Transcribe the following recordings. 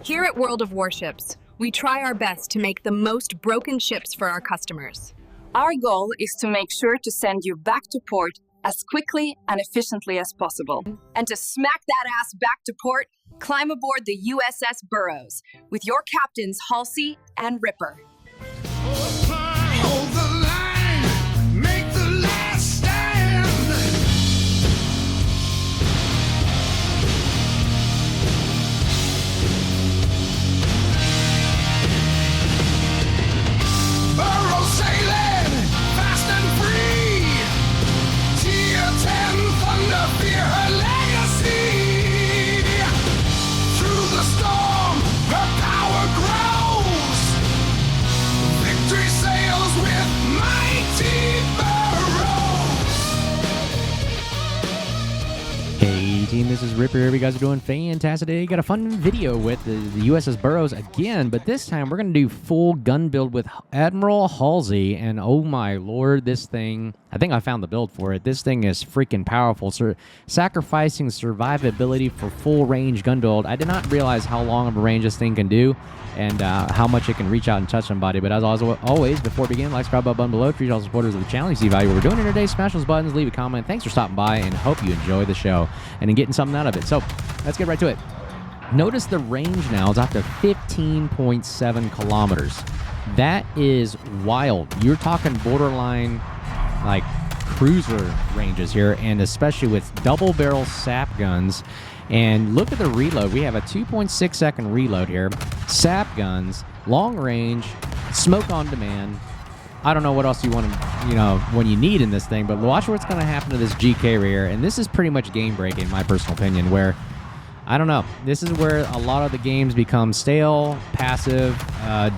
Here at World of Warships, we try our best to make the most broken ships for our customers. Our goal is to make sure to send you back to port as quickly and efficiently as possible. And to smack that ass back to port, climb aboard the USS Burrows with your captains Halsey and Ripper. Hold the line, make the last stand. Burrows sailing, fast and free. Tier 10 thunder, fear her legacy. Through the storm, her power grows. Victory sails with mighty Burrows. Hey team, this is Ripper here. You guys are doing fantastic today. Got a fun video with the USS Burrows again, but this time we're going to do full gun build with Admiral Halsey, and oh my lord, this thing, I think I found the build for it. This thing is freaking powerful. So, sacrificing survivability for full range gun build. I did not realize how long of a range this thing can do and how much it can reach out and touch somebody. But as always, before we begin, like, subscribe button below. Appreciate all supporters of the channel. You see value what we're doing here today, smash those buttons, leave a comment. Thanks for stopping by, and hope you enjoy the show and in getting something out of it. So let's get right to it. Notice the range now is up to 15.7 kilometers. That is wild. You're talking borderline like cruiser ranges here, and especially with double barrel sap guns. And look at the reload. We have a 2.6 second reload here. Sap guns, long range, smoke on demand. I don't know what else you want to, when you need in this thing, but watch what's going to happen to this GK right here. And this is pretty much game breaking, in my personal opinion, where, I don't know, this is where a lot of the games become stale, passive,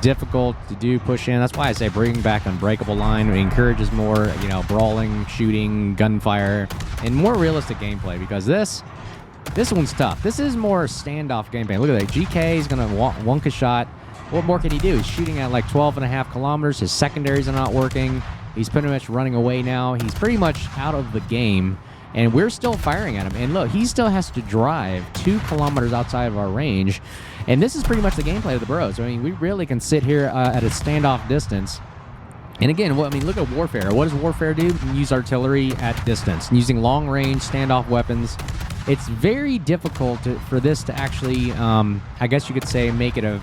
difficult to do, push in. That's why I say bring back Unbreakable Line. It encourages more, brawling, shooting, gunfire, and more realistic gameplay, because this one's tough. This is more standoff gameplay. Look at that. GK is going to wonk a shot. What more can he do? He's shooting at like 12.5 kilometers. His secondaries are not working. He's pretty much running away now. He's pretty much out of the game, and we're still firing at him. And look, he still has to drive 2 kilometers outside of our range, and this is pretty much the gameplay of the Burrows. I mean, we really can sit here at a standoff distance. And again, look at warfare. What does warfare do? Use artillery at distance, using long-range standoff weapons. It's very difficult for this to actually, I guess you could say, make it a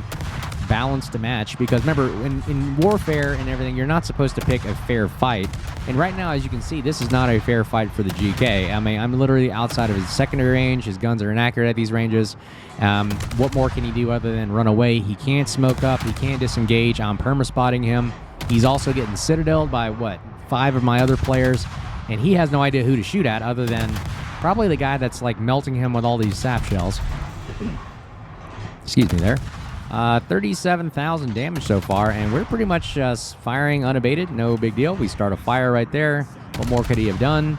balanced match, because remember, in warfare and everything, you're not supposed to pick a fair fight. And right now, as you can see, this is not a fair fight for the GK. I mean, I'm literally outside of his secondary range. His guns are inaccurate at these ranges. What more can he do other than run away? He can't smoke up. He can't disengage. I'm perma-spotting him. He's also getting citadeled by, 5 of my other players, and he has no idea who to shoot at other than probably the guy that's like melting him with all these sap shells. Excuse me there. 37,000 damage so far, and we're pretty much just firing unabated. No big deal. We start a fire right there. What more could he have done?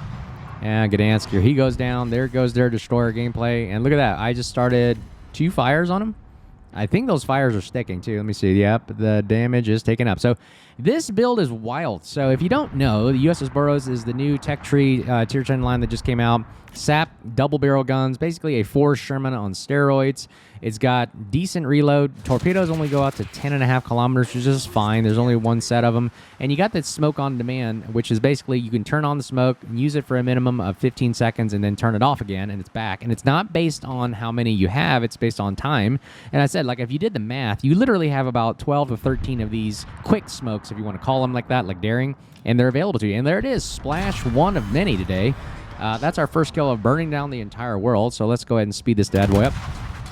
And Gdansk here. He goes down. There goes their destroyer gameplay. And look at that. I just started 2 fires on him. I think those fires are sticking too. Let me see. Yep, the damage is taken up. So this build is wild. So if you don't know, the USS Burrows is the new tech tree tier 10 line that just came out. SAP double barrel guns, basically a Forrest Sherman on steroids. It's got decent reload. Torpedoes only go out to 10.5 kilometers, which is fine. There's only one set of them. And you got that smoke on demand, which is basically you can turn on the smoke and use it for a minimum of 15 seconds and then turn it off again, and it's back. And it's not based on how many you have. It's based on time. And I said, like, if you did the math, you literally have about 12 to 13 of these quick smokes, if you want to call them like that, like daring, and they're available to you. And there it is, splash one of many today. That's our first kill of burning down the entire world. So let's go ahead and speed this bad boy up.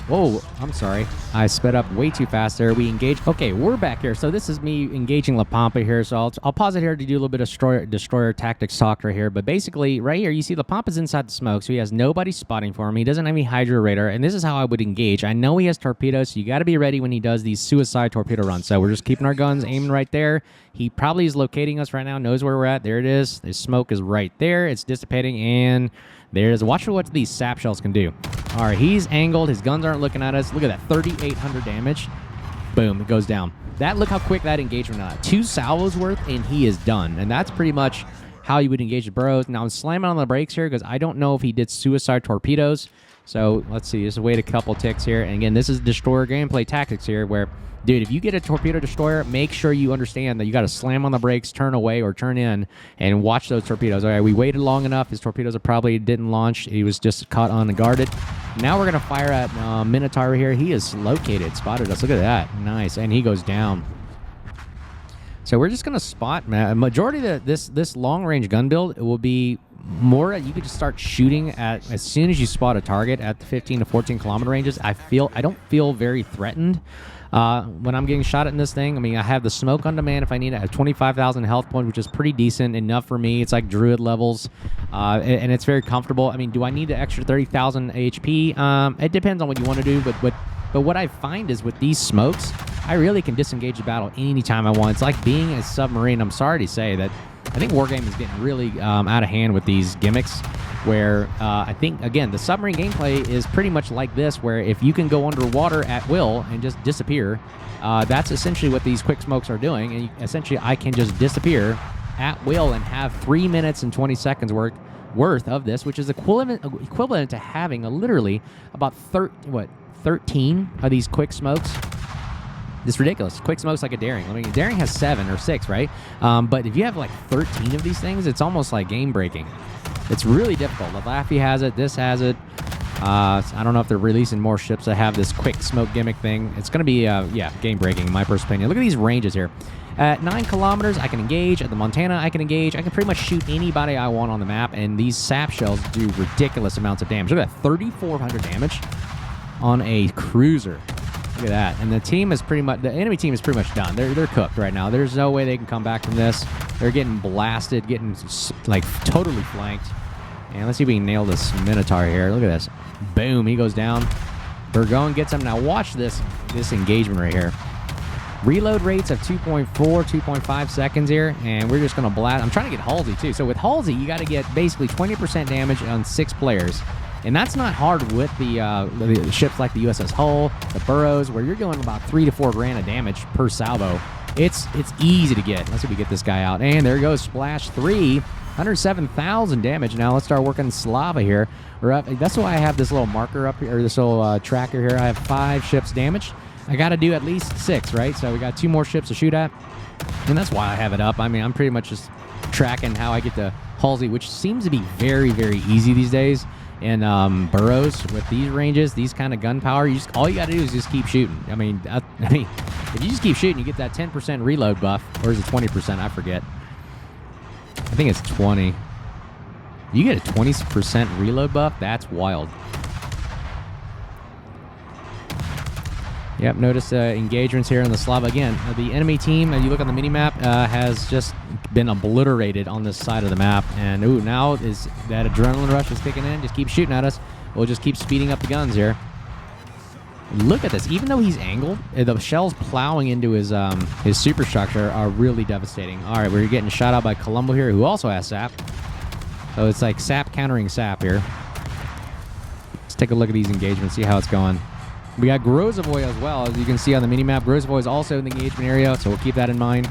Whoa, I'm sorry. I sped up way too fast there. We engaged. Okay, we're back here. So this is me engaging La Pampa here. So I'll pause it here to do a little bit of destroyer tactics talk right here. But basically, right here, you see La Pampa's inside the smoke, so he has nobody spotting for him. He doesn't have any hydro radar, and this is how I would engage. I know he has torpedoes, so you got to be ready when he does these suicide torpedo runs. So we're just keeping our guns aiming right there. He probably is locating us right now, knows where we're at. There it is. The smoke is right there. It's dissipating, and there it is. Watch what these sap shells can do. All right, he's angled. His guns aren't looking at us. Look at that, 3,800 damage. Boom, it goes down. Look how quick that engagement got. 2 salvos worth, and he is done. And that's pretty much how you would engage the Burrows. Now I'm slamming on the brakes here because I don't know if he did suicide torpedoes. So let's see. Just wait a couple ticks here. And again, this is destroyer gameplay tactics here where, dude, if you get a torpedo destroyer, make sure you understand that you got to slam on the brakes, turn away or turn in, and watch those torpedoes. All right, we waited long enough. His torpedoes probably didn't launch. He was just caught unguarded. Now we're going to fire at Minotaur here. He is located, spotted us. Look at that. Nice. And he goes down. So we're just going to spot, man. A majority of this long-range gun build, it will be more you could just start shooting at as soon as you spot a target at the 15 to 14 kilometer ranges. I don't feel very threatened when I'm getting shot at in this thing. I mean, I have the smoke on demand if I need it. I have 25,000 health points, which is pretty decent enough for me. It's like druid levels, and it's very comfortable. I mean, do I need the extra 30,000 HP? It depends on what you want to do, but what I find is with these smokes, I really can disengage the battle anytime I want. It's like being a submarine. I'm sorry to say that I think Wargame is getting really out of hand with these gimmicks where I think, again, the submarine gameplay is pretty much like this, where if you can go underwater at will and just disappear, that's essentially what these quick smokes are doing. And essentially, I can just disappear at will and have 3 minutes and 20 seconds worth of this, which is equivalent to having literally about 13 of these quick smokes. It's ridiculous. Quick smokes like a Daring. I mean, Daring has 7 or 6, right? But if you have like 13 of these things, it's almost like game breaking. It's really difficult. The Laffy has it. This has it. I don't know if they're releasing more ships that have this quick smoke gimmick thing. It's going to be, game breaking in my personal opinion. Look at these ranges here. At 9 kilometers, I can engage. At the Montana, I can engage. I can pretty much shoot anybody I want on the map, and these sap shells do ridiculous amounts of damage. Look at that, 3,400 damage on a cruiser. Look at that. And the enemy team is pretty much done. They're cooked right now. There's no way they can come back from this. They're getting blasted, getting like totally flanked. And let's see if we can nail this Minotaur here. Look at this. Boom, he goes down. Burgoyne gets him. Now watch this engagement right here. Reload rates of 2.4, 2.5 seconds here, and we're just going to blast. I'm trying to get Halsey too. So with Halsey, you got to get basically 20% damage on 6 players. And that's not hard with the ships like the USS Hull, the Burrows, where you're going about 3 to 4 grand of damage per salvo. It's easy to get. Let's see if we get this guy out. And there goes Splash 3, 107,000 damage. Now let's start working Slava here. That's why I have this little marker up here, or this little tracker here. I have 5 ships damaged. I got to do at least 6, right? So we got 2 more ships to shoot at. And that's why I have it up. I mean, I'm pretty much just tracking how I get to Halsey, which seems to be very, very easy these days. And Burrows with these ranges, these kind of gunpowder, all you got to do is just keep shooting. I mean, if you just keep shooting, you get that 10% reload buff, or is it 20%? I forget. I think it's 20. You get a 20% reload buff. That's wild. Yep, notice engagements here in the Slava. Again, the enemy team, you look on the mini-map, has just been obliterated on this side of the map. And, ooh, now is that adrenaline rush is kicking in. Just keep shooting at us. We'll just keep speeding up the guns here. Look at this. Even though he's angled, the shells plowing into his superstructure are really devastating. All right, we're getting shot out by Colombo here, who also has sap. So it's like sap countering sap here. Let's take a look at these engagements, see how it's going. We got Grozovoy as well, as you can see on the mini-map. Grozovoy is also in the engagement area, so we'll keep that in mind.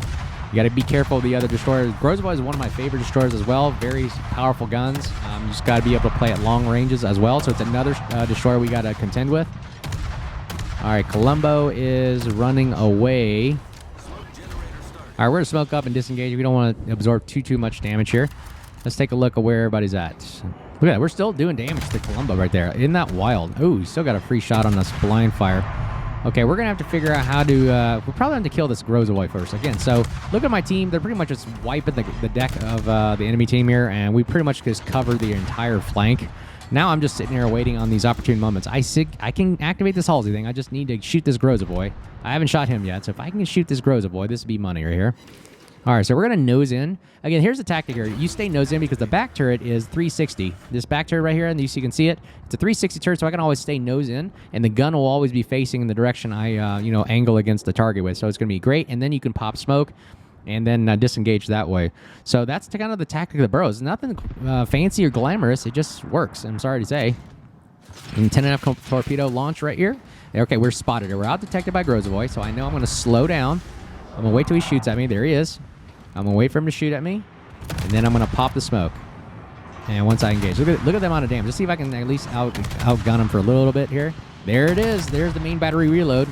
You got to be careful of the other destroyers. Grozovoy is one of my favorite destroyers as well. Very powerful guns. You just got to be able to play at long ranges as well, so it's another destroyer we got to contend with. All right, Colombo is running away. All right, we're going to smoke up and disengage. We don't want to absorb too much damage here. Let's take a look at where everybody's at. Look at that. We're still doing damage to Colombo right there. Isn't that wild? Oh, we still got a free shot on us blind fire. Okay, we're going to have to figure out how to... we're probably going to kill this Grozovoy first. Again, so look at my team. They're pretty much just wiping the deck of the enemy team here, and we pretty much just cover the entire flank. Now I'm just sitting here waiting on these opportune moments. I can activate this Halsey thing. I just need to shoot this Grozovoy. I haven't shot him yet, so if I can shoot this Grozovoy, this would be money right here. All right, so we're going to nose in. Again, here's the tactic here. You stay nose in because the back turret is 360. This back turret right here, and you can see it. It's a 360 turret, so I can always stay nose in, and the gun will always be facing in the direction I, angle against the target with. So it's going to be great, and then you can pop smoke and then disengage that way. So that's kind of the tactic of the Burrows. Nothing fancy or glamorous. It just works, I'm sorry to say. And 10.5 torpedo launch right here. Okay, we're spotted here. We're out detected by Grozovoy, so I know I'm going to slow down. I'm going to wait till he shoots at me. There he is. I'm going to wait for him to shoot at me. And then I'm going to pop the smoke. And once I engage, look at the amount of damage. Let's see if I can at least outgun him for a little bit here. There it is. There's the main battery reload.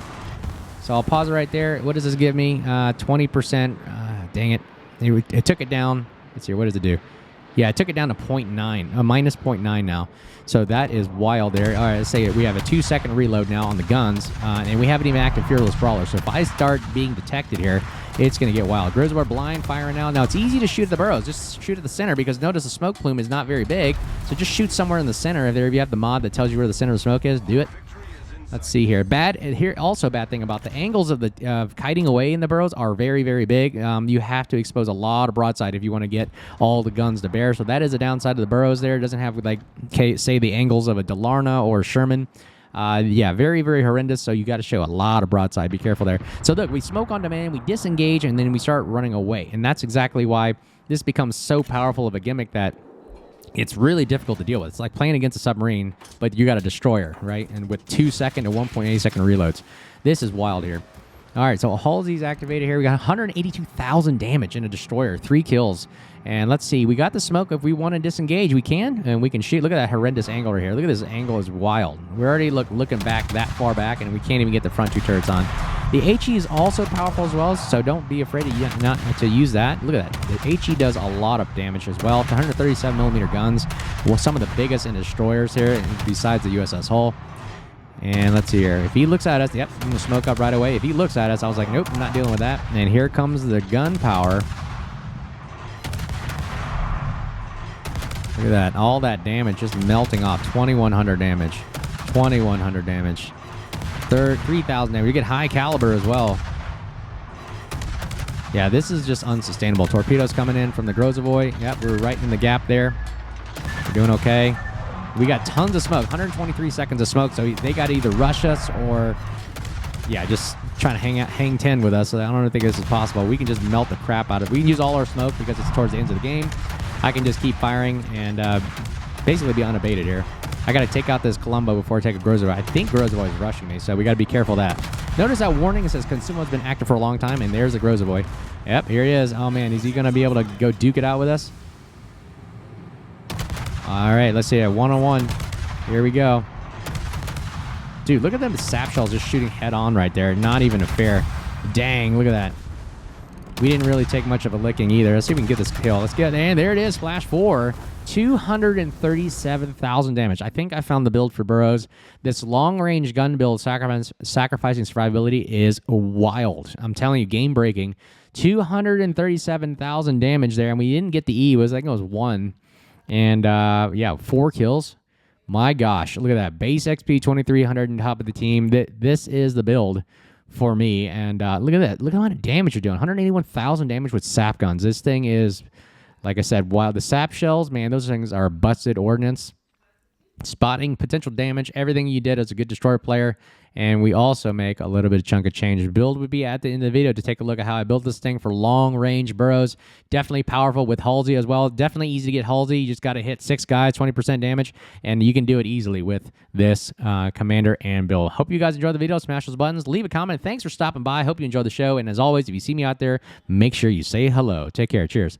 So I'll pause it right there. What does this give me? 20%. Dang it. It took it down. Let's see. What does it do? Yeah, it took it down to 0.9. Minus 0.9 now. So that is wild there. All right, let's say we have a 2-second reload now on the guns. And we haven't even active Fearless Brawler. So if I start being detected here, it's going to get wild. Grizzled blind firing now. Now, it's easy to shoot at the burrows. Just shoot at the center because notice the smoke plume is not very big. So just shoot somewhere in the center. If you have the mod that tells you where the center of the smoke is, do it. Let's see here. Also a bad thing about the angles of the kiting away in the burrows are very, very big. You have to expose a lot of broadside if you want to get all the guns to bear. So that is a downside of the burrows there. It doesn't have, like, say, the angles of a Delarna or Sherman. Yeah, very, very horrendous. So you got to show a lot of broadside. Be careful there. So look, we smoke on demand, we disengage, and then we start running away. And that's exactly why this becomes so powerful of a gimmick that it's really difficult to deal with. It's like playing against a submarine, but you got a destroyer, right? And with 2-second to 1.8-second reloads. This is wild here. All right, so Halsey's activated here. We got 182,000 damage in a destroyer, 3 kills. And let's see, we got the smoke. If we want to disengage, we can, and we can shoot. Look at that horrendous angle right here. Look at this angle is wild. We're already looking back that far back, and we can't even get the front 2 turrets on. The HE is also powerful as well, so don't be afraid not to use that. Look at that. The HE does a lot of damage as well. 137mm guns, well, some of the biggest in destroyers here, besides the USS Hull. And let's see here. If he looks at us, yep, I'm going to smoke up right away. If he looks at us, I was like, nope, I'm not dealing with that. And here comes the gunpowder. Look at that. All that damage just melting off. 2,100 damage. 2,100 damage. 3,000 damage. You get high caliber as well. Yeah, this is just unsustainable. Torpedoes coming in from the Grozavoy. Yep, we're right in the gap there. We're doing okay. We got tons of smoke. 123 seconds of smoke, so they got to either rush us or, yeah, just trying to hang 10 with us. So I don't think this is possible. We can just melt the crap out of it. We can use all our smoke because it's towards the end of the game. I can just keep firing and basically be unabated here. I got to take out this Columbo before I take a Grozavoy. I think Grozavoy is rushing me, so we got to be careful of that. Notice that warning. It says Consumo has been active for a long time, and there's the Grozavoy. Yep, here he is. Oh, man, is he going to be able to go duke it out with us? All right, let's see. A one-on-one. Here we go. Dude, look at them sap shells just shooting head-on right there. Not even a fair. Dang, look at that. We didn't really take much of a licking either. Let's see if we can get this kill. Let's get, and there it is, flash 4. 237,000 damage. I think I found the build for Burrows. This long-range gun build sacrificing survivability is wild. I'm telling you, game-breaking. 237,000 damage there, and we didn't get the E. I think it was 1. And, yeah, 4 kills. My gosh, look at that. Base XP 2,300 on top of the team. This is the build for me. And look at that. Look how much damage you're doing. 181,000 damage with sap guns. This thing is, like I said, wild. The sap shells, man, those things are busted ordnance. Spotting potential damage, everything you did as a good destroyer player. And we also make a little bit of chunk of change. Build would be at the end of the video to take a look at how I built this thing for long-range burrows. Definitely powerful with Halsey as well. Definitely easy to get Halsey. You just got to hit 6 guys, 20% damage, and you can do it easily with this commander and build. Hope you guys enjoyed the video. Smash those buttons. Leave a comment. Thanks for stopping by. Hope you enjoyed the show. And as always, if you see me out there, make sure you say hello. Take care. Cheers.